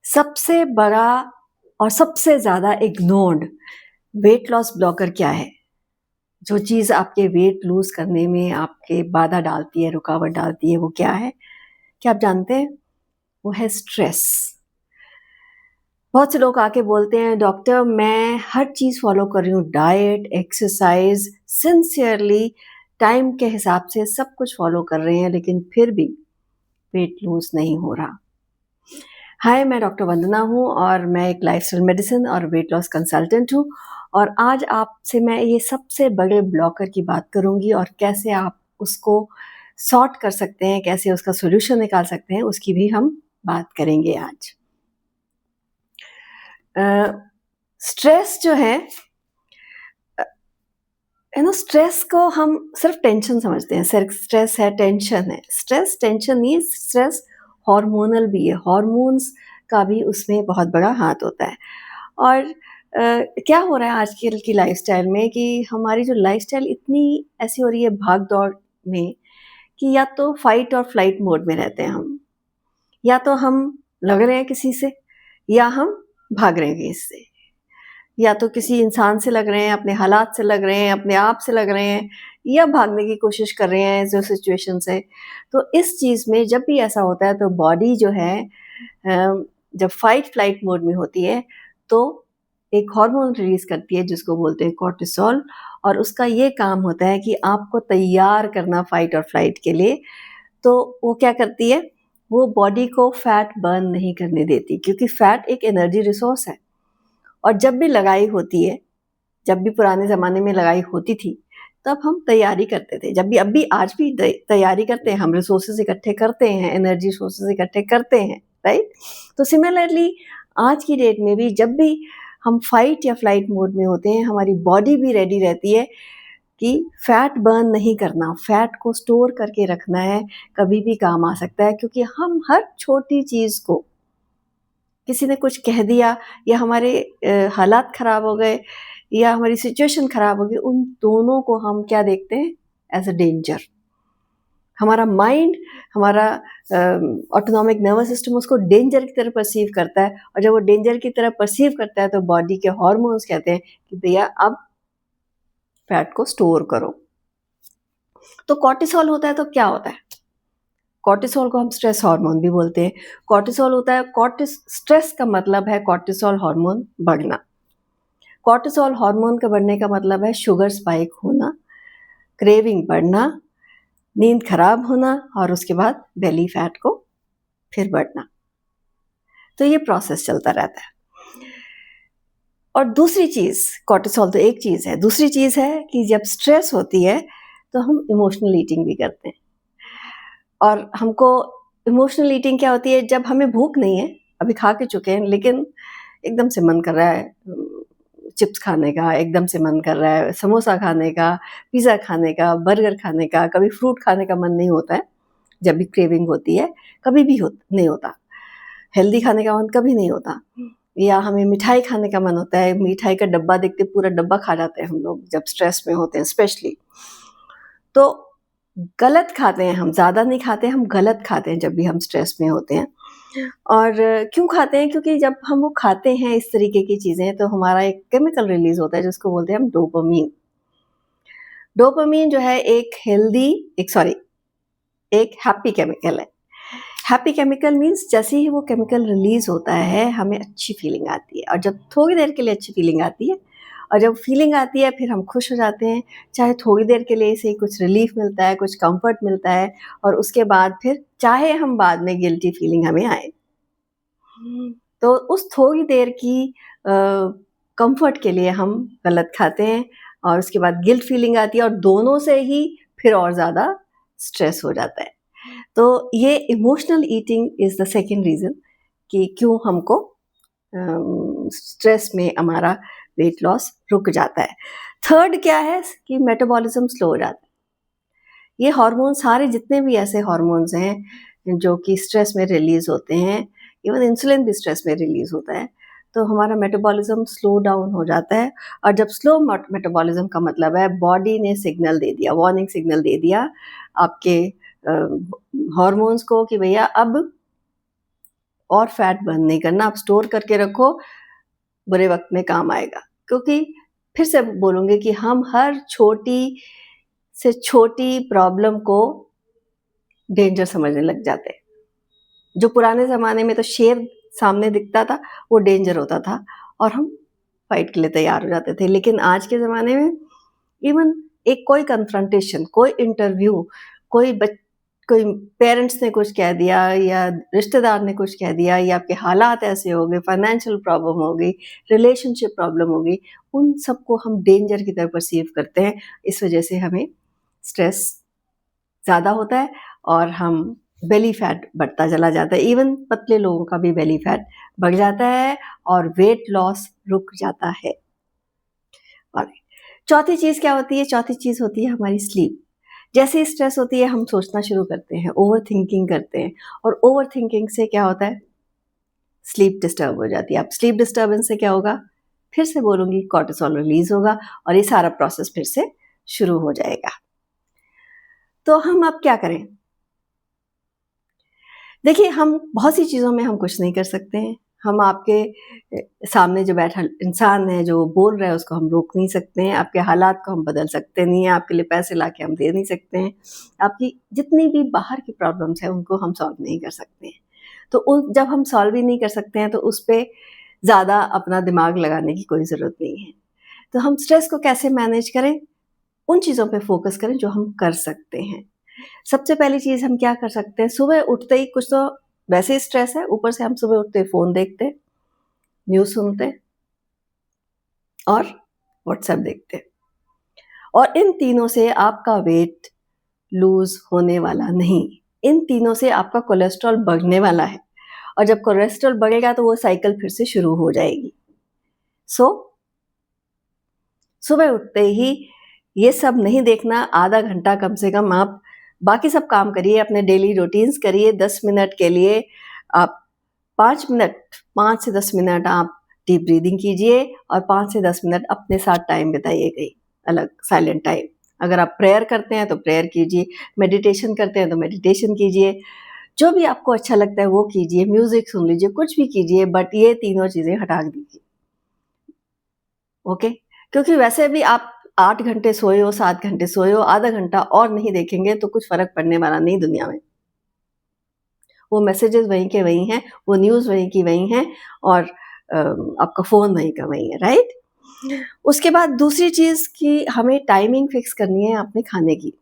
सबसे बड़ा और सबसे ज़्यादा इग्नोर्ड वेट लॉस ब्लॉकर क्या है? जो चीज़ आपके वेट लूज़ करने में आपके बाधा डालती है, रुकावट डालती है, वो क्या है? क्या आप जानते हैं? वो है स्ट्रेस। बहुत से लोग आके बोलते हैं, डॉक्टर मैं हर चीज़ फ़ॉलो कर रही हूँ, डाइट, एक्सरसाइज़, सिंसियरली टाइम के हिसाब से सब कुछ फ़ॉलो कर रहे हैं, लेकिन फिर भी वेट लूज़ नहीं हो रहा। हाय, मैं डॉक्टर वंदना हूँ और मैं एक लाइफस्टाइल मेडिसिन और वेट लॉस कंसल्टेंट हूँ और आज आपसे मैं ये सबसे बड़े ब्लॉकर की बात करूँगी और कैसे आप उसको सॉर्ट कर सकते हैं, कैसे उसका सॉल्यूशन निकाल सकते हैं, उसकी भी हम बात करेंगे आज। स्ट्रेस जो है स्ट्रेस को हम सिर्फ टेंशन समझते हैं, सिर्फ स्ट्रेस है, टेंशन है। स्ट्रेस टेंशन नहीं, स्ट्रेस हार्मोनल भी है, हार्मोन्स का भी उसमें बहुत बड़ा हाथ होता है। और क्या हो रहा है आजकल की लाइफस्टाइल में कि हमारी जो लाइफस्टाइल इतनी ऐसी हो रही है भाग-दौड़ में कि या तो फाइट और फ्लाइट मोड में रहते हैं हम, या तो हम लड़ रहे हैं किसी से या हम भाग रहे हैं कहीं से। या तो किसी इंसान से लग रहे हैं, अपने हालात से लग रहे हैं, अपने आप से लग रहे हैं या भागने की कोशिश कर रहे हैं जो सिचुएशन से। तो इस चीज़ में जब भी ऐसा होता है तो बॉडी जो है जब फाइट फ्लाइट मोड में होती है तो एक हार्मोन रिलीज़ करती है जिसको बोलते हैं कॉर्टिसोल और उसका ये काम होता है कि आपको तैयार करना फाइट और फ्लाइट के लिए। तो वो क्या करती है? वो बॉडी को फैट बर्न नहीं करने देती क्योंकि फैट एक एनर्जी रिसोर्स है। और जब भी लड़ाई होती है, जब भी पुराने ज़माने में लड़ाई होती थी, तब हम तैयारी करते थे। जब भी अब भी आज भी तैयारी करते हैं, हम रिसोर्सेज़ इकट्ठे करते हैं, एनर्जी सोर्सेज़ इकट्ठे करते हैं, राइट? तो सिमिलरली आज की डेट में भी जब भी हम फाइट या फ्लाइट मोड में होते हैं, हमारी बॉडी भी रेडी रहती है कि फैट बर्न नहीं करना, फैट को स्टोर करके रखना है, कभी भी काम आ सकता है क्योंकि हम हर छोटी चीज़ को किसी ने कुछ कह दिया या हमारे हालात ख़राब हो गए या हमारी सिचुएशन ख़राब हो गई, उन दोनों को हम क्या देखते हैं? As a danger. हमारा माइंड, हमारा ऑटोनॉमिक नर्वस सिस्टम उसको डेंजर की तरह परसीव करता है और जब वो डेंजर की तरह परसीव करता है तो बॉडी के हार्मोन्स कहते हैं कि भैया अब फैट को स्टोर करो। तो कॉर्टिसोल होता है तो क्या होता है? कॉर्टिसोल को हम स्ट्रेस हार्मोन भी बोलते हैं। कॉर्टिसोल होता है स्ट्रेस का मतलब है कॉर्टिसोल हार्मोन बढ़ना। कॉर्टिसोल हार्मोन का बढ़ने का मतलब है शुगर स्पाइक होना, क्रेविंग बढ़ना, नींद खराब होना और उसके बाद बेली फैट को फिर बढ़ना। तो ये प्रोसेस चलता रहता है। और दूसरी चीज़, कॉर्टिसोल तो एक चीज़ है, दूसरी चीज़ है कि जब स्ट्रेस होती है तो हम इमोशनल ईटिंग भी करते हैं। और हमको इमोशनल ईटिंग क्या होती है? जब हमें भूख नहीं है, अभी खा के चुके हैं लेकिन एकदम से मन कर रहा है चिप्स खाने का, एकदम से मन कर रहा है समोसा खाने का, पिज़्ज़ा खाने का, बर्गर खाने का, कभी फ्रूट खाने का मन नहीं होता है, जब भी क्रेविंग होती है, कभी भी नहीं होता। हेल्दी खाने का मन कभी नहीं होता। या हमें मिठाई खाने का मन होता है, मिठाई का डब्बा देखते पूरा डब्बा खा जाते हैं हम लोग जब स्ट्रेस में होते हैं स्पेशली। तो गलत खाते हैं हम, ज़्यादा नहीं खाते, हम गलत खाते हैं जब भी हम स्ट्रेस में होते हैं। और क्यों खाते हैं? क्योंकि जब हम वो खाते हैं इस तरीके की चीज़ें तो हमारा एक केमिकल रिलीज़ होता है जिसको बोलते हैं हम डोपामाइन। डोपामाइन जो है एक हैप्पी केमिकल है। हैप्पी केमिकल मीन्स जैसे ही वो केमिकल रिलीज़ होता है, हमें अच्छी फीलिंग आती है और जब थोड़ी देर के लिए अच्छी फीलिंग आती है और जब फीलिंग आती है फिर हम खुश हो जाते हैं, चाहे थोड़ी देर के लिए से कुछ रिलीफ़ मिलता है, कुछ कम्फ़र्ट मिलता है और उसके बाद फिर चाहे हम बाद में गिल्टी फीलिंग हमें आए। तो उस थोड़ी देर की कम्फ़र्ट के लिए हम गलत खाते हैं और उसके बाद गिल्ट फीलिंग आती है और दोनों से ही फिर और ज़्यादा स्ट्रेस हो जाता है। तो ये emotional eating is the second reason कि क्यों हमको स्ट्रेस में हमारा वेट लॉस रुक जाता है। थर्ड क्या है कि मेटाबॉलिज़्म स्लो हो जाता है। ये हार्मोन सारे जितने भी ऐसे हार्मोन्स हैं जो कि स्ट्रेस में रिलीज़ होते हैं, इवन इंसुलिन भी स्ट्रेस में रिलीज़ होता है, तो हमारा मेटाबॉलिज़्म स्लो डाउन हो जाता है और जब स्लो मेटाबॉलिज़्म का मतलब है बॉडी ने सिग्नल दे दिया, वार्निंग सिग्नल दे दिया आपके हार्मोन्स को कि भैया अब और फैट बर्न नहीं करना, आप स्टोर करके रखो, बुरे वक़्त में काम आएगा। क्योंकि फिर से बोलूँगी कि हम हर छोटी से छोटी प्रॉब्लम को डेंजर समझने लग जाते हैं। जो पुराने ज़माने में तो शेर सामने दिखता था, वो डेंजर होता था और हम फाइट के लिए तैयार हो जाते थे। लेकिन आज के ज़माने में इवन एक कोई कन्फ्रंटेशन, कोई इंटरव्यू, कोई पेरेंट्स ने कुछ कह दिया या रिश्तेदार ने कुछ कह दिया या आपके हालात ऐसे हो गए, फाइनेंशियल प्रॉब्लम हो गई, रिलेशनशिप प्रॉब्लम हो गई, उन सबको हम डेंजर की तरह परसीव करते हैं। इस वजह से हमें स्ट्रेस ज़्यादा होता है और हम बेली फैट बढ़ता चला जाता है। इवन पतले लोगों का भी बेली फैट बढ़ जाता है और वेट लॉस रुक जाता है। और चौथी चीज़ क्या होती है? चौथी चीज़ होती है हमारी स्लीप। जैसे ही स्ट्रेस होती है हम सोचना शुरू करते हैं, ओवरथिंकिंग करते हैं और ओवरथिंकिंग से क्या होता है? स्लीप डिस्टर्ब हो जाती है। अब स्लीप डिस्टर्बेंस से क्या होगा? फिर से बोलूँगी कॉर्टिसोल रिलीज़ होगा और ये सारा प्रोसेस फिर से शुरू हो जाएगा। तो हम अब क्या करें? देखिए, हम बहुत सी चीज़ों में हम कुछ नहीं कर सकते हैं। हम आपके सामने जो बैठा इंसान है, जो बोल रहा है, उसको हम रोक नहीं सकते हैं। आपके हालात को हम बदल सकते नहीं हैं, आपके लिए पैसे लाके हम दे नहीं सकते हैं। आपकी जितनी भी बाहर की प्रॉब्लम्स हैं, उनको हम सॉल्व नहीं कर सकते हैं। तो जब हम सॉल्व ही नहीं कर सकते हैं, तो उस पे ज़्यादा अपना दिमाग लगाने की कोई ज़रूरत नहीं है। तो हम स्ट्रेस को कैसे मैनेज करें? उन चीज़ों पे फ़ोकस करें जो हम कर सकते हैं। सबसे पहली चीज़ हम क्या कर सकते हैं, सुबह उठते ही कुछ तो वैसे ही स्ट्रेस है, ऊपर से हम सुबह उठते ही फ़ोन देखते हैं, न्यूज़ सुनते हैं और व्हाट्सएप देखते हैं। और इन तीनों से आपका वेट लूज़ होने वाला नहीं, इन तीनों से आपका कोलेस्ट्रॉल बढ़ने वाला है और जब कोलेस्ट्रॉल बढ़ेगा तो वो साइकिल फिर से शुरू हो जाएगी। सो सुबह उठते ही ये सब नहीं देखना, आधा घंटा कम से कम आप बाकी सब काम करिए, अपने डेली रूटीन्स करिए। 10 मिनट के लिए आप 5 से 10 मिनट आप डीप ब्रीदिंग कीजिए और 5 से 10 मिनट अपने साथ टाइम बिताइए कहीं अलग साइलेंट टाइम। अगर आप प्रेयर करते हैं तो प्रेयर कीजिए, मेडिटेशन करते हैं तो मेडिटेशन कीजिए, जो भी आपको अच्छा लगता है वो कीजिए, म्यूज़िक सुन लीजिए, कुछ भी कीजिए, बट ये तीनों चीज़ें हटा दीजिए। ओके? क्योंकि वैसे भी आप 8 घंटे सोए हो, 7 घंटे सोए हो, आधा घंटा और नहीं देखेंगे तो कुछ फ़र्क पड़ने वाला नहीं दुनिया में। वो मैसेजेस वहीं के वहीं हैं, वो न्यूज़ वहीं की वहीं हैं और आपका फ़ोन वहीं का वहीं है, राइट? उसके बाद दूसरी चीज़ कि हमें टाइमिंग फ़िक्स करनी है अपने खाने की।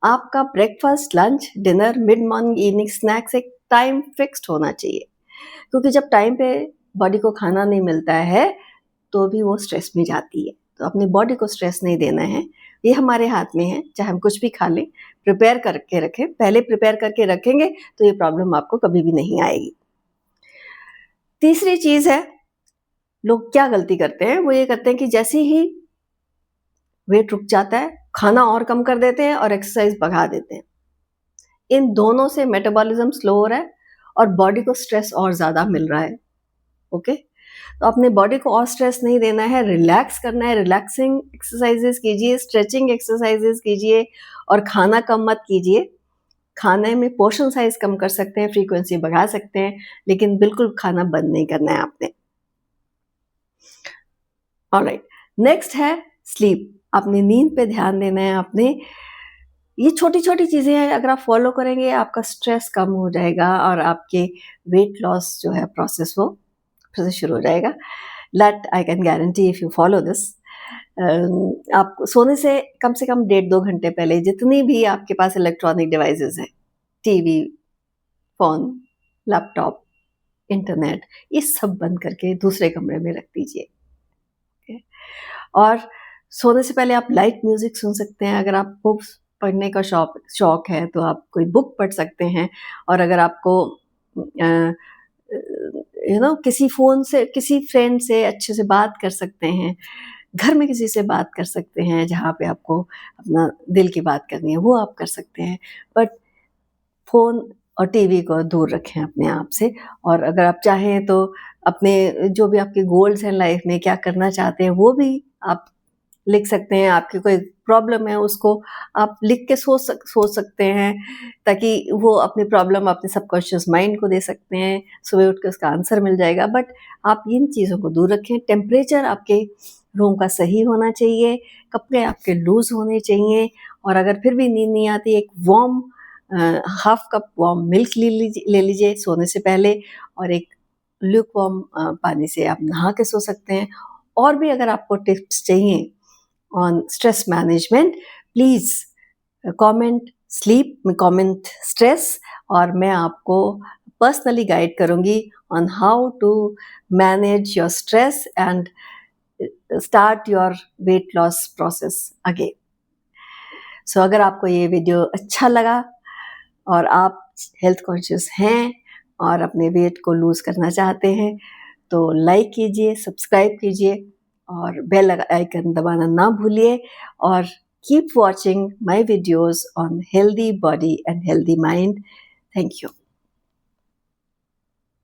आपका breakfast, lunch, dinner, mid morning, evening snacks एक टाइम फ़िक्स्ड होना चाहिए। क्योंकि जब टाइम पे बॉडी को खाना नहीं मिलता है, तो भी वो स्ट्रेस में जाती है। तो अपनी बॉडी को स्ट्रेस नहीं देना है, ये हमारे हाथ में है, चाहे हम कुछ भी खा लें, प्रिपेयर करके रखें। पहले प्रिपेयर करके रखेंगे, तो ये प्रॉब्लम आपको कभी भी नहीं आएगी। तीसरी चीज़ है, लोग क्या गलती करते हैं, वो ये करते हैं कि जैसे ही वेट रुक जाता है, खाना और कम कर देते हैं और एक्सरसाइज़ बढ़ा देते हैं। इन दोनों से मेटाबॉलिज़्म स्लो हो रहा है और बॉडी को स्ट्रेस और ज़्यादा मिल रहा है, ओके? तो अपने बॉडी को और स्ट्रेस नहीं देना है, रिलैक्स करना है, रिलैक्सिंग एक्सरसाइजेज़ कीजिए, स्ट्रेचिंग एक्सरसाइजेज़ कीजिए और खाना कम मत कीजिए। खाने में पोर्शन साइज़ कम कर सकते हैं, फ्रीक्वेंसी बढ़ा सकते हैं, लेकिन बिल्कुल खाना बंद नहीं करना है आपने। ऑलराइट, नेक्स्ट है स्लीप। अपनी नींद पे ध्यान देना है आपने। ये छोटी-छोटी चीज़ें हैं, अगर आप फ़ॉलो करेंगे, आपका स्ट्रेस कम हो जाएगा और आपके वेट लॉस जो है प्रोसेस वो फिर से शुरू हो जाएगा। That I can guarantee if you follow this. आप सोने से कम डेढ़ 2 घंटे पहले जितनी भी आपके पास इलेक्ट्रॉनिक डिवाइसेज़ हैं, टीवी, फ़ोन, लैपटॉप, इंटरनेट, ये सब बंद करके दूसरे कमरे में रख दीजिए। ओके? और सोने से पहले आप लाइट म्यूज़िक सुन सकते हैं। अगर आपको पढ़ने का शौक है, तो आप कोई बुक पढ़ सकते हैं और अगर आपको किसी फ़ोन से, किसी फ्रेंड से अच्छे से बात कर सकते हैं। घर में किसी से बात कर सकते हैं, जहाँ पे आपको अपना दिल की बात करनी है, वो आप कर सकते हैं। बट फ़ोन और टीवी को दूर रखें अपने आप से और अगर आप चाहें तो अपने जो भी आपके गोल्स हैं लाइफ़ में, क्या करना चाहते हैं, वो भी आप लिख सकते हैं। आपके कोई प्रॉब्लम है उसको आप लिख के सोच सकते हैं, ताकि वो अपनी प्रॉब्लम अपने सबकॉन्शियस माइंड को दे सकते हैं, सुबह उठ के उसका आंसर मिल जाएगा। बट आप इन चीज़ों को दूर रखें, टेम्परेचर आपके रूम का सही होना चाहिए, कपड़े आपके लूज़ होने चाहिए, और अगर फिर भी नींद नहीं आती, एक warm half cup warm milk ले लीजिए सोने से पहले, और एक ल्यूक वार्म पानी से आप नहा के सो सकते हैं। और भी अगर आपको टिप्स चाहिए on stress management, please comment stress, और मैं आपको पर्सनली गाइड करूँगी on how to manage your stress and start your weight loss process again. So अगर आपको ये वीडियो अच्छा लगा और आप हेल्थ कॉन्शियस हैं और अपने वेट को लूज़ करना चाहते हैं, तो लाइक कीजिए, सब्सक्राइब कीजिए और बेल आइकन दबाना ना भूलिए, और keep watching my videos on healthy body and healthy mind. Thank you.